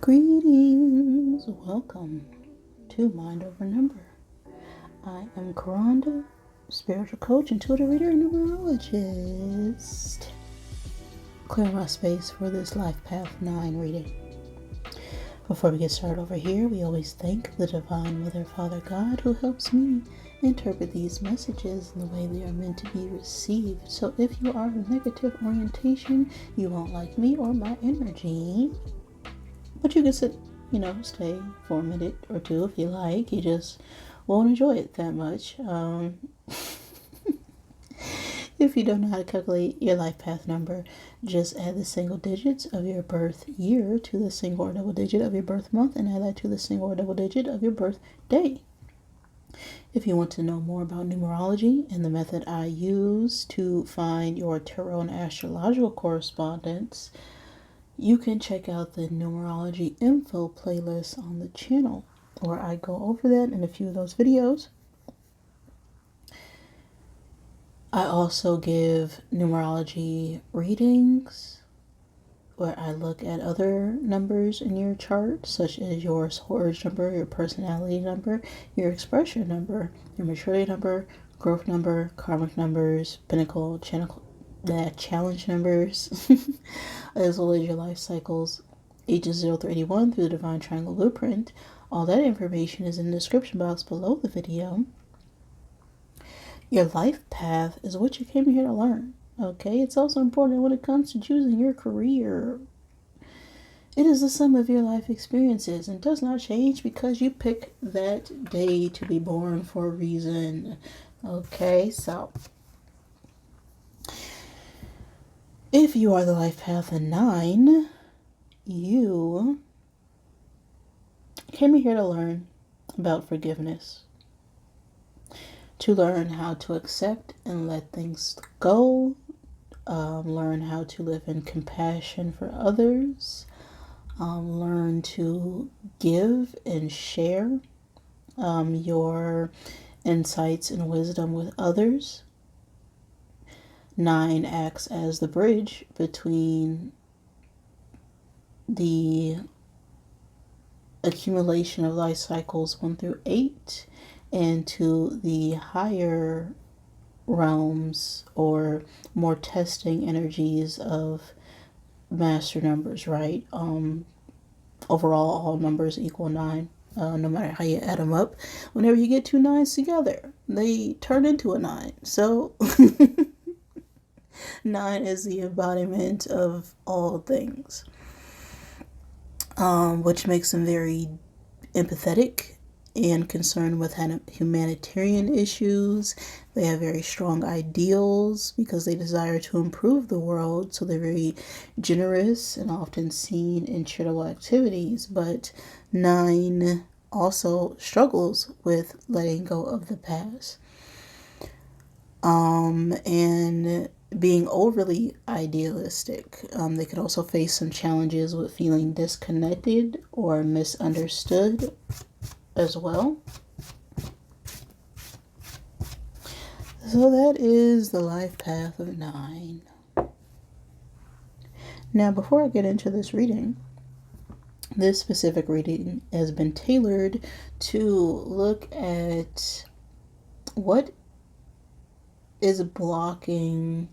Greetings, welcome to Mind Over Number. I am Karanda, spiritual coach, intuitive reader, and numerologist. Clear my space for this Life Path 9 reading. Before we get started over here, we always thank the Divine Mother, Father God, who helps me interpret these messages in the way they are meant to be received. So if you are of negative orientation, you won't like me or my energy. But you can stay for a minute or two if you like. You just won't enjoy it that much. If you don't know how to calculate your life path number, just add the single digits of your birth year to the single or double digit of your birth month and add that to the single or double digit of your birth day. If you want to know more about numerology and the method I use to find your tarot and astrological correspondence, you can check out the Numerology info playlist on the channel, where I go over that in a few of those videos. I also give numerology readings, where I look at other numbers in your chart, such as your soul urge number, your personality number, your expression number, your maturity number, growth number, karmic numbers, pinnacle, challenge numbers, as well as your life cycles, ages 0 through 81 through the Divine Triangle Blueprint. All that information is in the description box below the video. Your life path is what you came here to learn. Okay, it's also important when it comes to choosing your career. It is the sum of your life experiences and does not change because you pick that day to be born for a reason. Okay, so if you are the life path of 9, you came here to learn about forgiveness, to learn how to accept and let things go, learn how to live in compassion for others, learn to give and share your insights and wisdom with others. 9 acts as the bridge between the accumulation of life cycles 1 through 8 and to the higher realms or more testing energies of master numbers, right? Overall, all numbers equal 9. No matter how you add them up, whenever you get 2 9s together, they turn into a 9. So 9 is the embodiment of all things, which makes them very empathetic and concerned with humanitarian issues. They have very strong ideals because they desire to improve the world, so they're very generous and often seen in charitable activities. But 9 also struggles with letting go of the past. And being overly idealistic. They could also face some challenges with feeling disconnected or misunderstood as well. So that is the life path of 9. Now, before I get into this reading, this specific reading has been tailored to look at what is blocking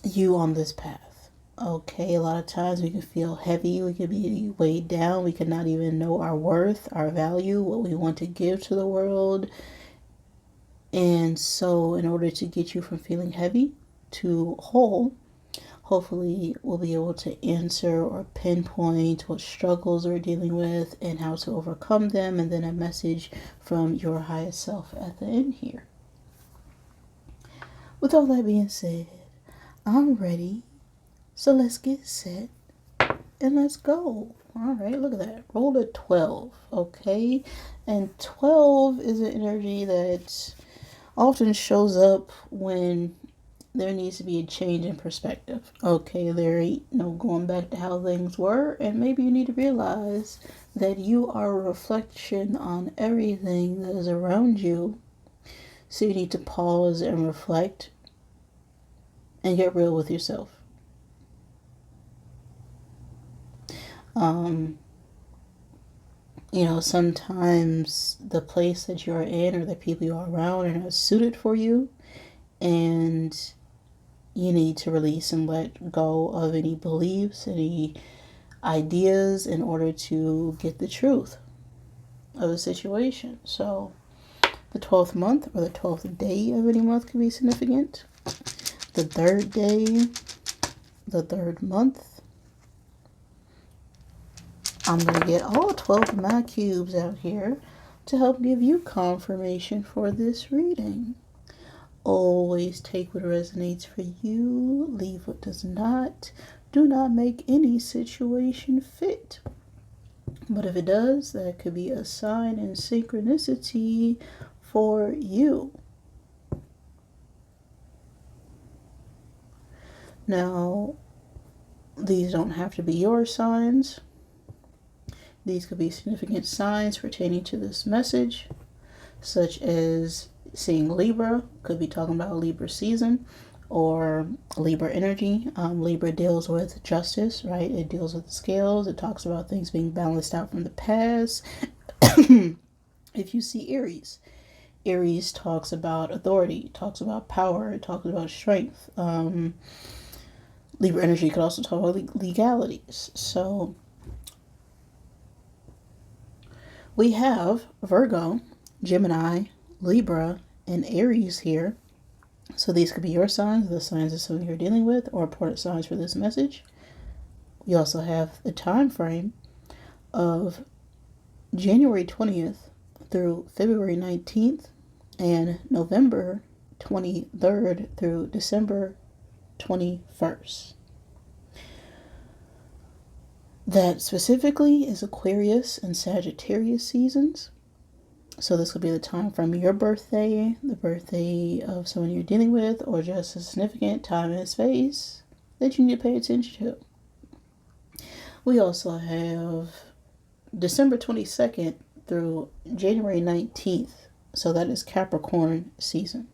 you on this path. Okay, a lot of times we can feel heavy, we can be weighed down, we can not even know our worth, our value, what we want to give to the world. And so in order to get you from feeling heavy to whole, hopefully we'll be able to answer or pinpoint what struggles we're dealing with and how to overcome them, and then a message from your highest self at the end here. With all that being said, I'm ready. So let's get set and let's go. All right, look at that. Roll a 12, okay? And 12 is an energy that often shows up when there needs to be a change in perspective. Okay, there ain't no going back to how things were, and maybe you need to realize that you are a reflection on everything that is around you. So you need to pause and reflect and get real with yourself. Um, sometimes the place that you're in or the people you are around are not suited for you, and you need to release and let go of any beliefs, any ideas in order to get the truth of a situation. So, the 12th month or the 12th day of any month can be significant. The third day, the third month. I'm going to get all 12 of my cubes out here to help give you confirmation for this reading. Always take what resonates for you, leave what does not. Do not make any situation fit. But if it does, that could be a sign and synchronicity for you. Now, these don't have to be your signs. These could be significant signs pertaining to this message, such as seeing Libra, could be talking about Libra season, or Libra energy. Libra deals with justice, right? It deals with the scales. It talks about things being balanced out from the past. If you see Aries, Aries talks about authority, talks about power, it talks about strength. Libra energy could also talk about legalities. So we have Virgo, Gemini, Libra, and Aries here. So these could be your signs, the signs of someone you're dealing with, or important signs for this message. We also have the time frame of January 20th through February 19th and November 23rd through December 21st. That specifically is Aquarius and Sagittarius seasons. So this could be the time from your birthday, the birthday of someone you're dealing with, or just a significant time and space that you need to pay attention to. We also have December 22nd through January 19th. So that is Capricorn season.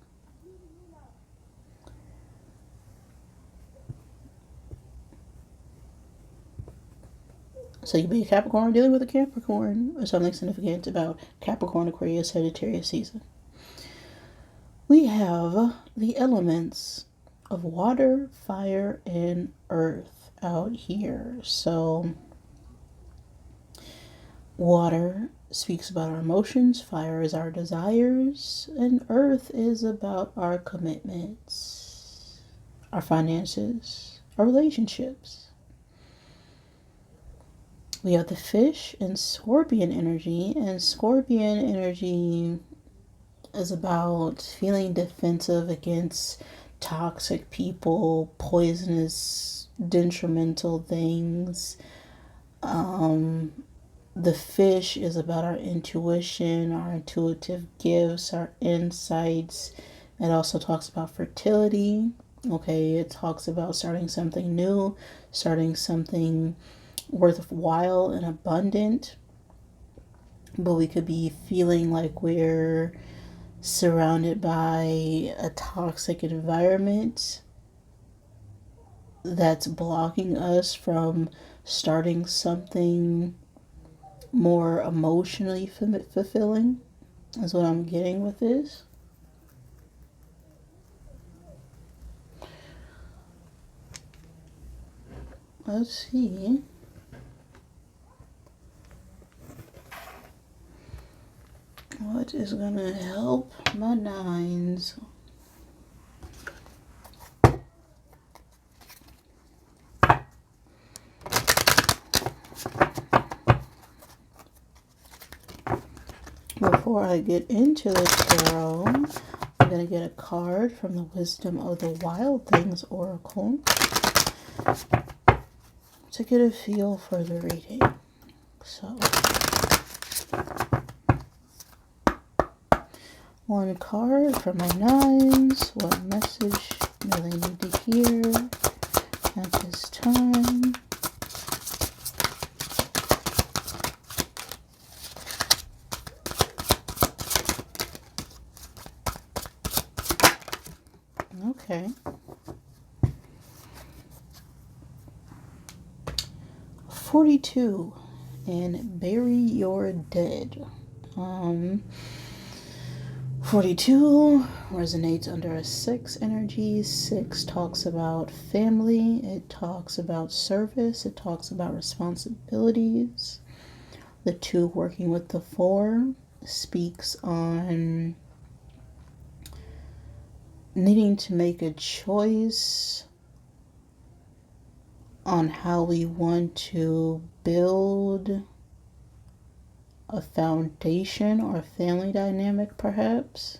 So you be a Capricorn dealing with a Capricorn, or something significant about Capricorn, Aquarius, Sagittarius season. We have the elements of water, fire, and earth out here. So water speaks about our emotions, fire is our desires, and earth is about our commitments, our finances, our relationships. We have the fish and scorpion energy, and scorpion energy is about feeling defensive against toxic people, poisonous, detrimental things. The fish is about our intuition, our intuitive gifts, our insights. It also talks about fertility. Okay, it talks about starting something new, starting something worthwhile and abundant. But we could be feeling like we're surrounded by a toxic environment that's blocking us from starting something more emotionally fulfilling, is what I'm getting with this. Let's see. What is gonna help my nines? Before I get into the tarot, I'm going to get a card from the Wisdom of the Wild Things Oracle to get a feel for the reading. So, one card for my nines. What message do they need to hear at this time? Okay. 42, and bury your dead. 42 resonates under a 6 energy. 6 talks about family, it talks about service, it talks about responsibilities. The 2 working with the 4 speaks on needing to make a choice on how we want to build a foundation or a family dynamic, perhaps.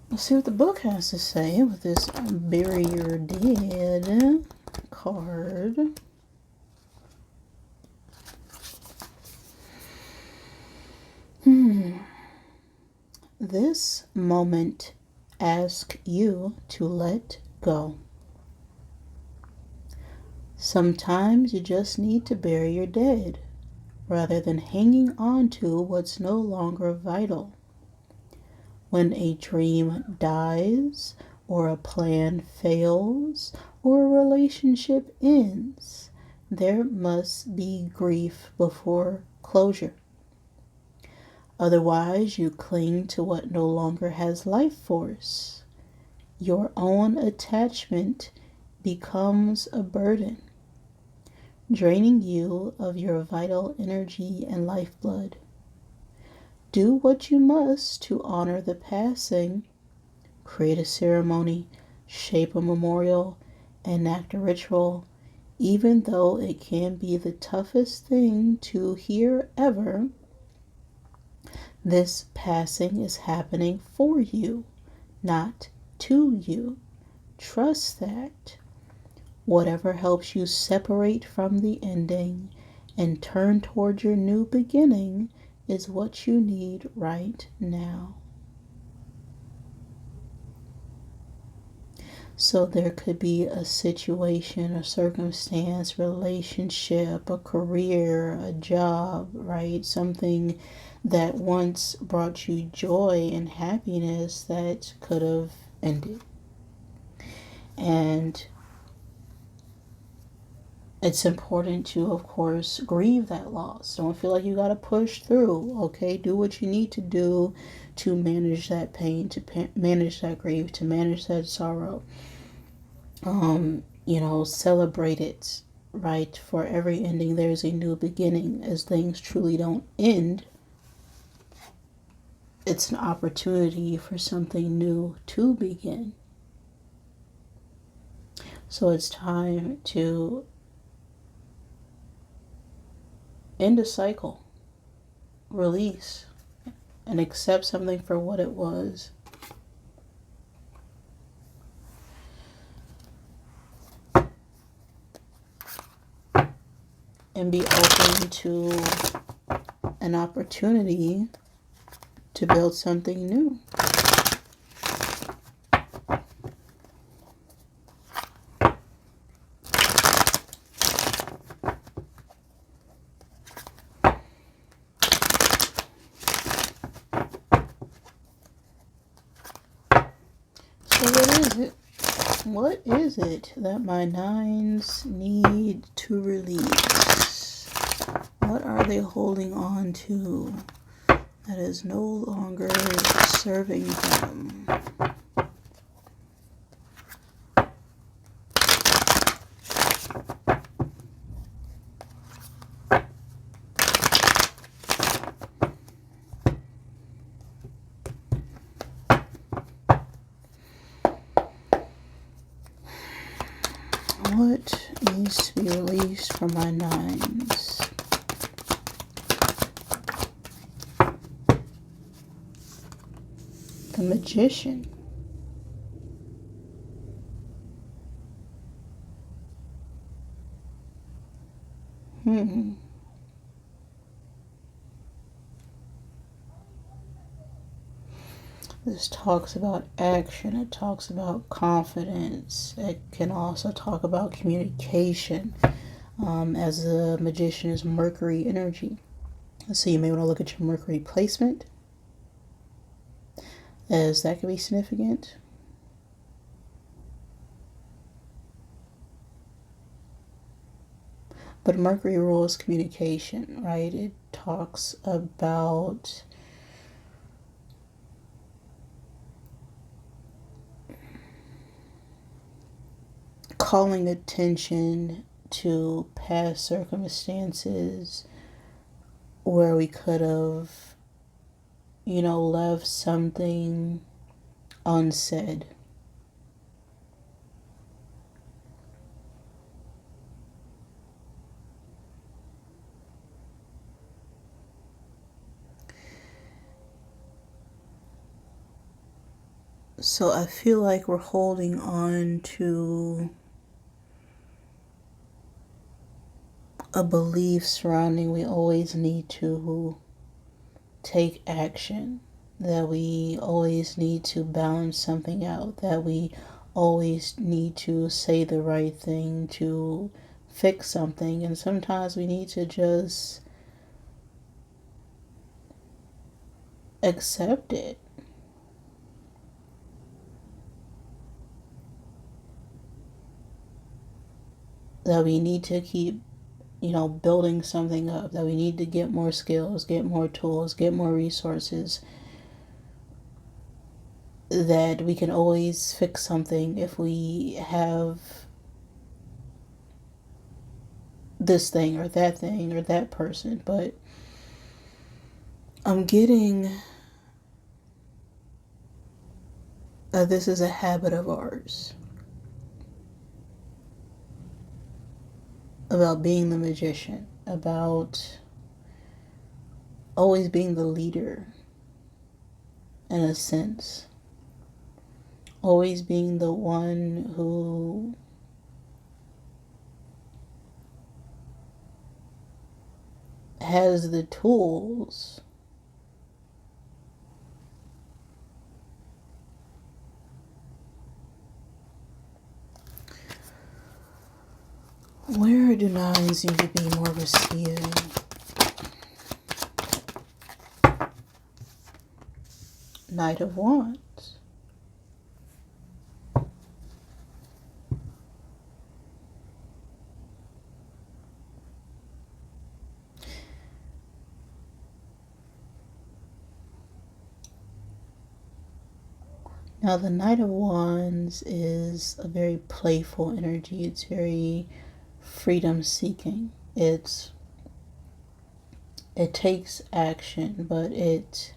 Let's see what the book has to say with this bury your dead card. This moment asks you to let go. Sometimes you just need to bury your dead rather than hanging on to what's no longer vital. When a dream dies, or a plan fails, or a relationship ends, there must be grief before closure. Otherwise, you cling to what no longer has life force. Your own attachment becomes a burden, draining you of your vital energy and lifeblood. Do what you must to honor the passing. Create a ceremony, shape a memorial, enact a ritual, even though it can be the toughest thing to hear ever. This passing is happening for you, not to you. Trust that. Whatever helps you separate from the ending and turn toward your new beginning is what you need right now. So there could be a situation, a circumstance, relationship, a career, a job, right? Something that once brought you joy and happiness that could have ended. And it's important to, of course, grieve that loss. Don't feel like you got to push through, okay? Do what you need to do to manage that pain, to manage that grief, to manage that sorrow. Celebrate it, right? For every ending, there's a new beginning. As things truly don't end, it's an opportunity for something new to begin. So it's time to end a cycle, release, and accept something for what it was. And be open to an opportunity to build something new. So what is it that my 9s need to release? What are they holding on to that is no longer serving them? What needs to be released from my 9s? The Magician. This talks about action. It talks about confidence. It can also talk about communication, as the Magician is Mercury energy. So you may want to look at your Mercury placement, as that could be significant. But Mercury rules communication, right? It talks about calling attention to past circumstances where we could have, left something unsaid. So I feel like we're holding on to a belief surrounding we always need to take action, that we always need to balance something out, that we always need to say the right thing to fix something, and sometimes we need to just accept it. That we need to keep, building something up, that we need to get more skills, get more tools, get more resources, that we can always fix something if we have this thing or that person. But I'm getting this is a habit of ours, about being the magician, about always being the leader in a sense, always being the one who has the tools Where do nines need to be more receiving? Knight of Wands. Now, the Knight of Wands is a very playful energy. It's very freedom-seeking. It takes action, but it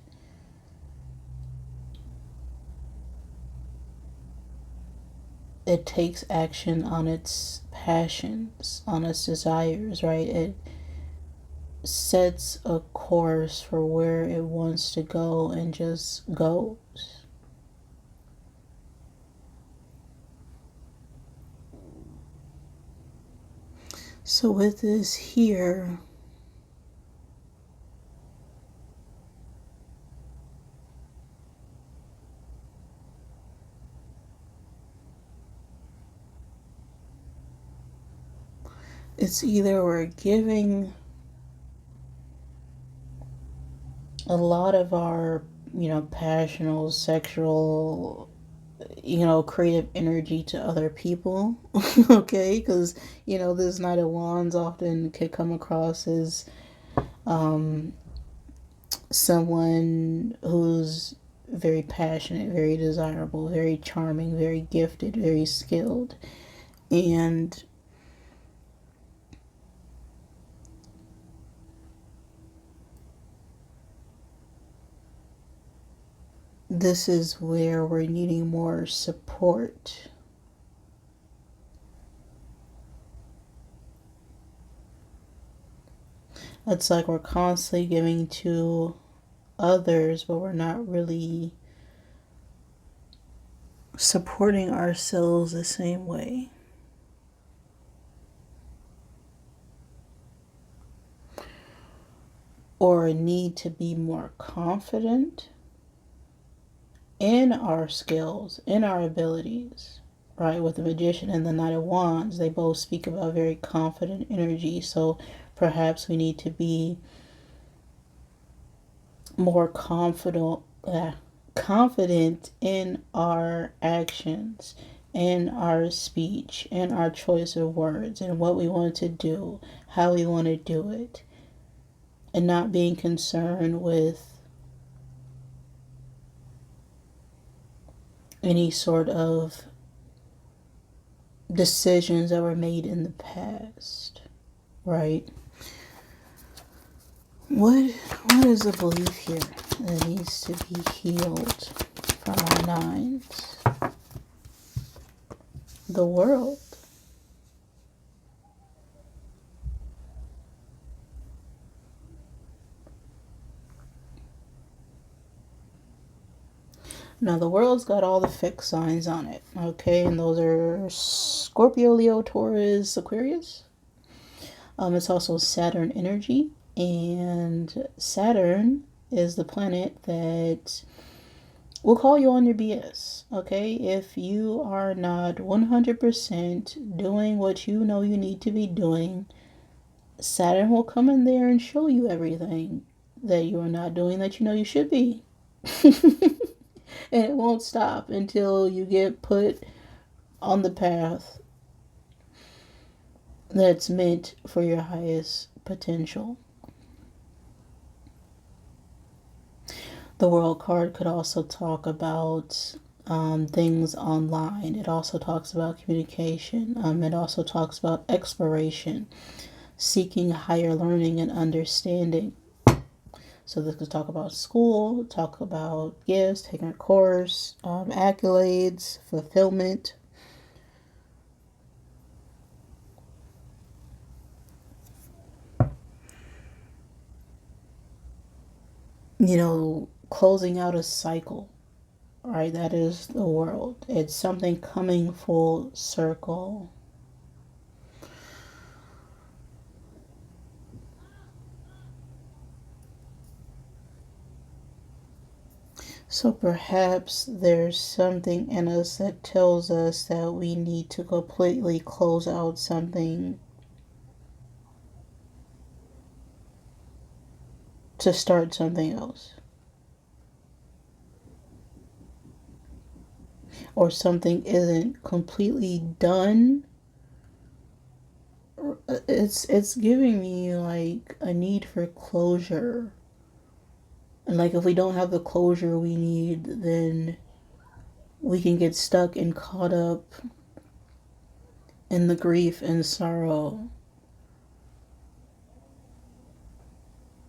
takes action on its passions, on its desires, right? It sets a course for where it wants to go and just goes. So with this here, it's either we're giving a lot of our, passional, sexual, creative energy to other people, okay? Because, this Knight of Wands often could come across as someone who's very passionate, very desirable, very charming, very gifted, very skilled. And this is where we're needing more support. It's like we're constantly giving to others, but we're not really supporting ourselves the same way. Or a need to be more confident in our skills, in our abilities, right? With the Magician and the Knight of Wands, they both speak about very confident energy. So perhaps we need to be more confident in our actions in our speech, in our choice of words, and what we want to do, how we want to do it, and not being concerned with any sort of decisions that were made in the past, right? What is the belief here that needs to be healed from our nines? The world. Now, the world's got all the fixed signs on it, okay? And those are Scorpio, Leo, Taurus, Aquarius. It's also Saturn energy. And Saturn is the planet that will call you on your BS, okay? If you are not 100% doing what you know you need to be doing, Saturn will come in there and show you everything that you are not doing that you know you should be. And it won't stop until you get put on the path that's meant for your highest potential. The World card could also talk about things online. It also talks about communication. It also talks about exploration, seeking higher learning and understanding. So this could talk about school, talk about gifts, taking a course, accolades, fulfillment. You know, closing out a cycle, right? That is the world. It's something coming full circle. So perhaps there's something in us that tells us that we need to completely close out something to start something else. Or something isn't completely done. It's giving me like a need for closure. And like if we don't have the closure we need, then we can get stuck and caught up in the grief and sorrow.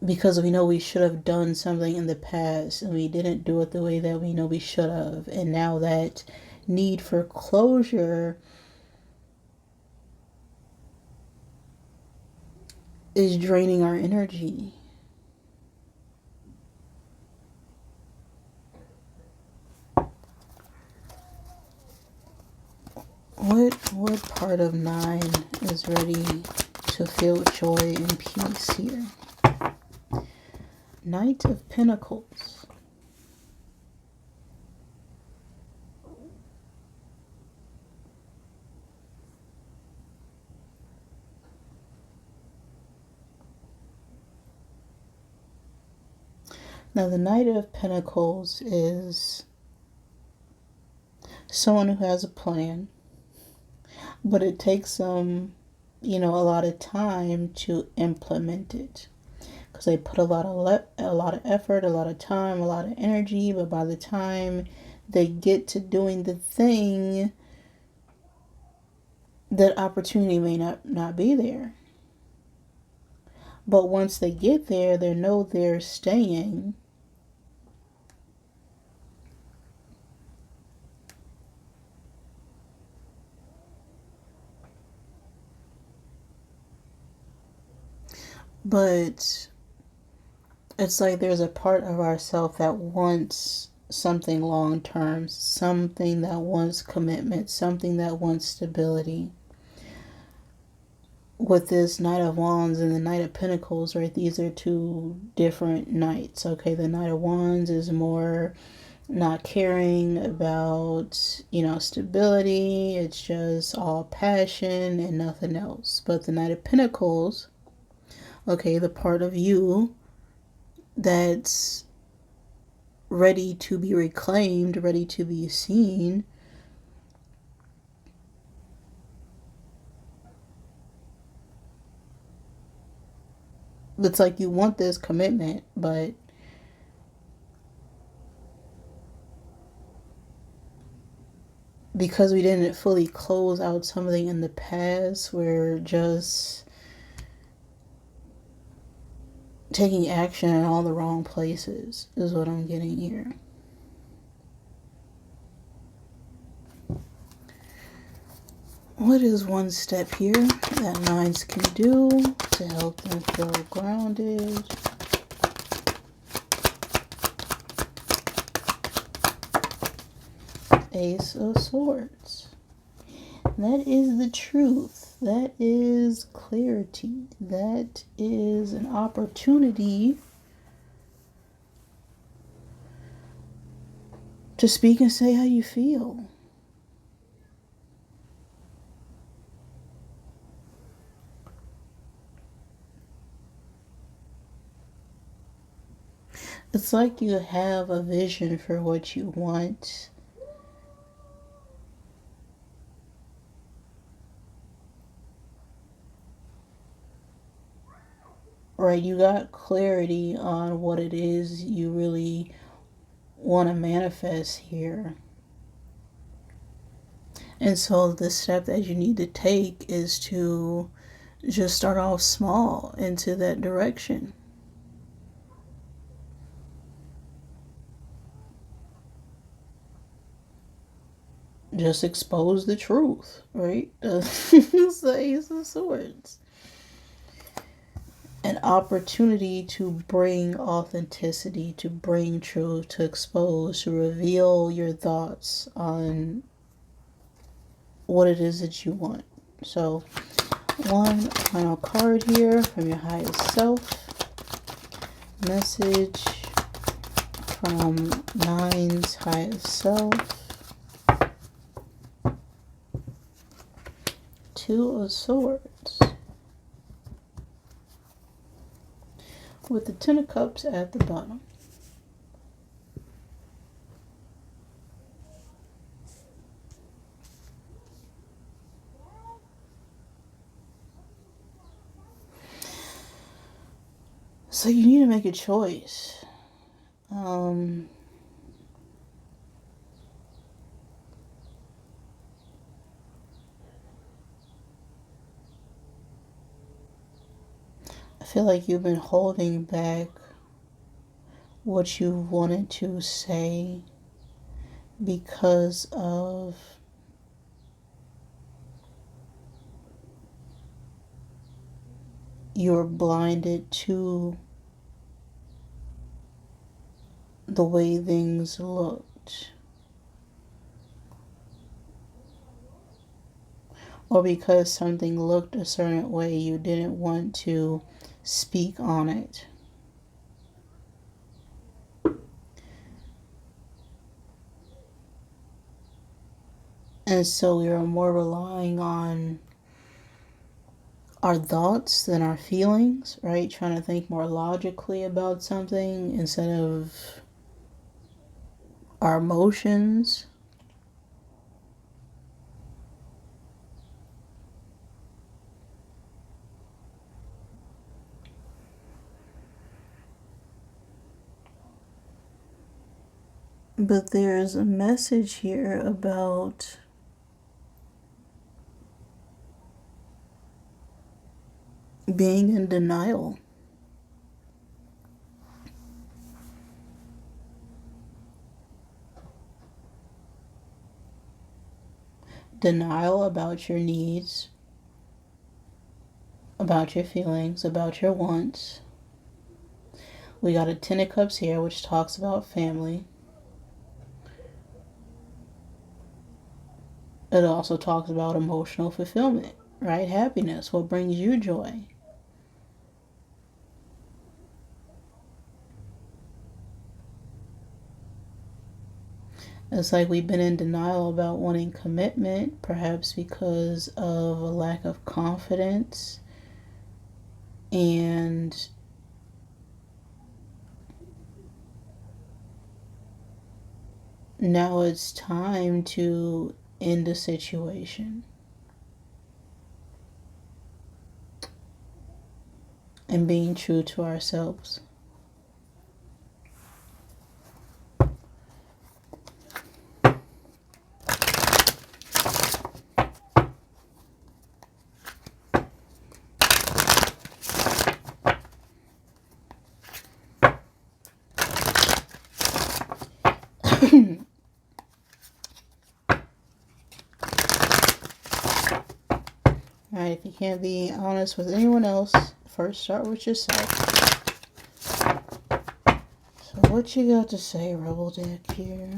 Because we know we should have done something in the past and we didn't do it the way that we know we should have. And now that need for closure is draining our energy. What part of 9 is ready to feel joy and peace here? Knight of Pentacles. Now the Knight of Pentacles is someone who has a plan, but it takes them, a lot of time to implement it. Because they put a lot of effort, a lot of time, a lot of energy, but by the time they get to doing the thing, that opportunity may not be there. But once they get there, they know they're staying. But it's like there's a part of ourselves that wants something long term, something that wants commitment, something that wants stability. With this Knight of Wands and the Knight of Pentacles, right, these are two different knights. Okay, the Knight of Wands is more not caring about, stability. It's just all passion and nothing else. But the Knight of Pentacles, okay, the part of you that's ready to be reclaimed, ready to be seen, It's like you want this commitment, but because we didn't fully close out something in the past, we're just taking action in all the wrong places, is what I'm getting here. What is one step here that nines can do to help them feel grounded? Ace of Swords. That is the truth. That is clarity. That is an opportunity to speak and say how you feel. It's like you have a vision for what you want. Right, you got clarity on what it is you really want to manifest here. And so the step that you need to take is to just start off small into that direction. Just expose the truth, right? It's the Ace of Swords. An opportunity to bring authenticity, to bring truth, to expose, to reveal your thoughts on what it is that you want. So, one final card here from your highest self. Message from Nine's highest self. Two of Swords. With the Ten of Cups at the bottom. So you need to make a choice. I feel like you've been holding back what you wanted to say because of you're blinded to the way things looked. Or because something looked a certain way, you didn't want to speak on it. And so we are more relying on our thoughts than our feelings, right? Trying to think more logically about something instead of our emotions. But there's a message here about being in denial. Denial about your needs, about your feelings, about your wants. We got a Ten of Cups here, which talks about family. It also talks about emotional fulfillment, right? Happiness, what brings you joy. It's like we've been in denial about wanting commitment, perhaps because of a lack of confidence. And now it's time to end a situation. and being true to ourselves. Alright, if you can't be honest with anyone else, first start with yourself. So what you got to say, Rebel Deck here?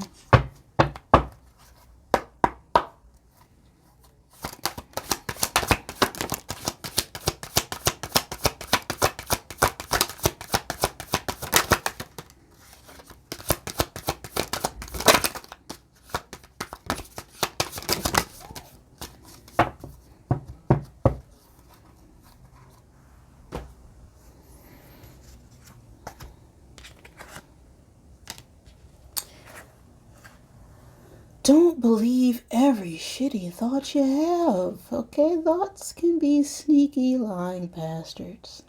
Don't believe every shitty thought you have, okay? Thoughts can be sneaky, lying bastards.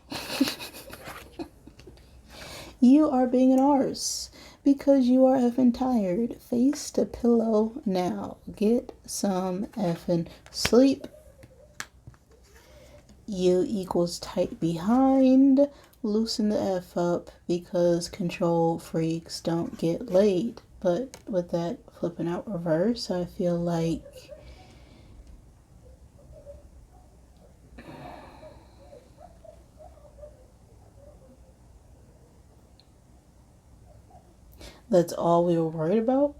You are being an arse because you are effing tired. Face to pillow now. Get some effing sleep. You equals tight behind. Loosen the F up because control freaks don't get laid. But with that flipping out reverse, I feel like that's all we were worried about.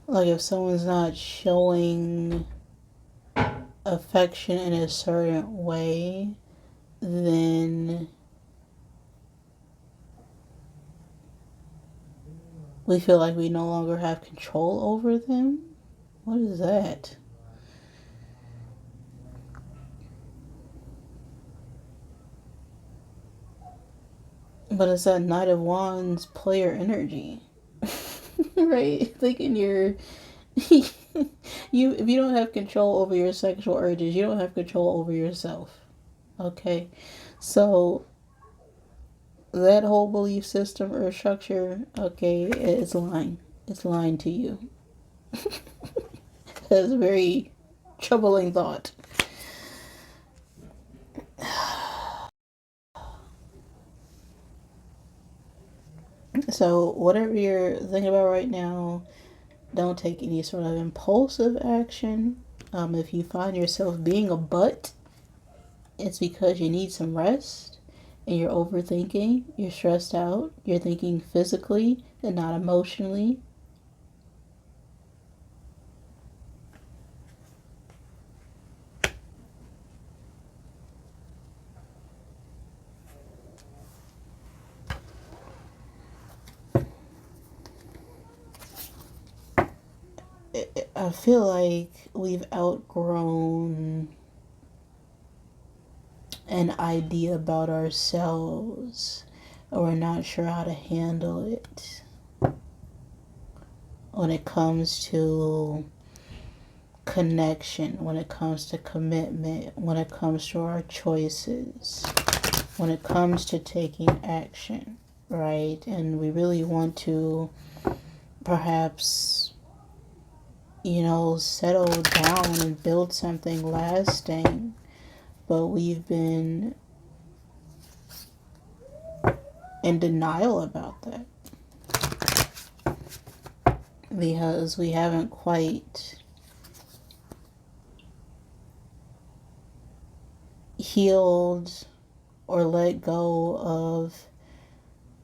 Like if someone's not showing affection in a certain way, then we feel like we no longer have control over them. What is that? But it's that Knight of Wands player energy. Right? Thinking you're if you don't have control over your sexual urges, you don't have control over yourself. Okay? So that whole belief system or structure, okay, it's lying. It's lying to you. That's a very troubling thought. So whatever you're thinking about right now, don't take any sort of impulsive action. If you find yourself being a butt, it's because you need some rest and you're overthinking, you're stressed out, you're thinking physically and not emotionally. I feel like we've outgrown an idea about ourselves, or we're not sure how to handle it when it comes to connection, when it comes to commitment, when it comes to our choices, when it comes to taking action, right? And we really want to perhaps, settle down and build something lasting, but we've been in denial about that because we haven't quite healed or let go of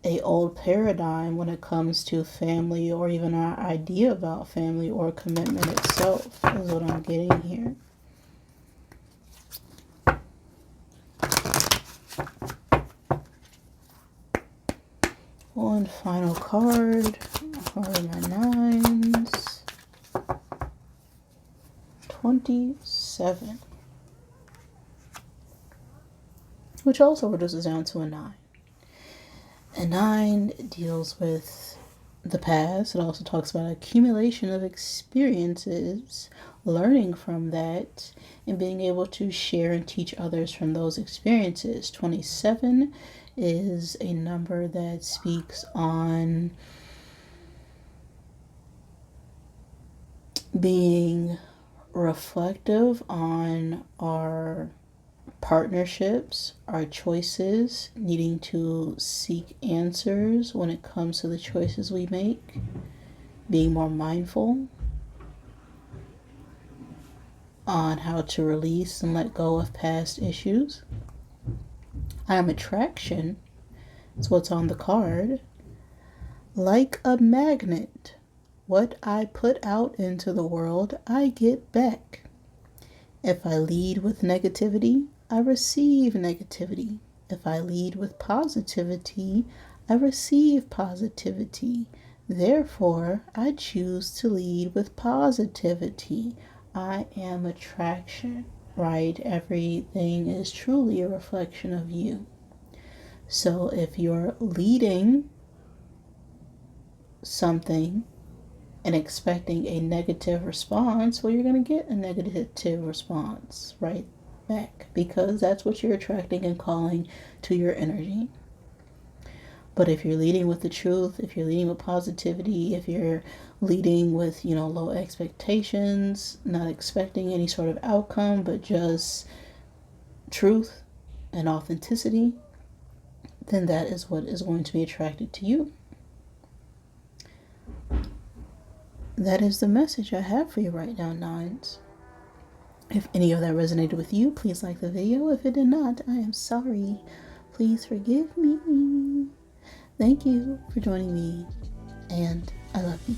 a old paradigm when it comes to family, or even our idea about family or commitment itself, is what I'm getting here. One final card. Card of my nines. 27, which also reduces down to a 9. And 9 deals with the past. It also talks about accumulation of experiences, learning from that, and being able to share and teach others from those experiences. 27 is a number that speaks on being reflective on our partnerships, our choices, needing to seek answers when it comes to the choices we make, being more mindful on how to release and let go of past issues. I am attraction. It's what's on the card. Like a magnet, what I put out into the world, I get back. If I lead with negativity, I receive negativity. If I lead with positivity, I receive positivity. Therefore, I choose to lead with positivity. I am attraction, right? Everything is truly a reflection of you. So if you're leading something and expecting a negative response, well, you're going to get a negative response right back, because that's what you're attracting and calling to your energy. But if you're leading with the truth, if you're leading with positivity, if you're leading with, low expectations, not expecting any sort of outcome, but just truth and authenticity, then that is what is going to be attracted to you. That is the message I have for you right now, Nines. If any of that resonated with you, please like the video. If it did not, I am sorry. Please forgive me. Thank you for joining me, and I love you.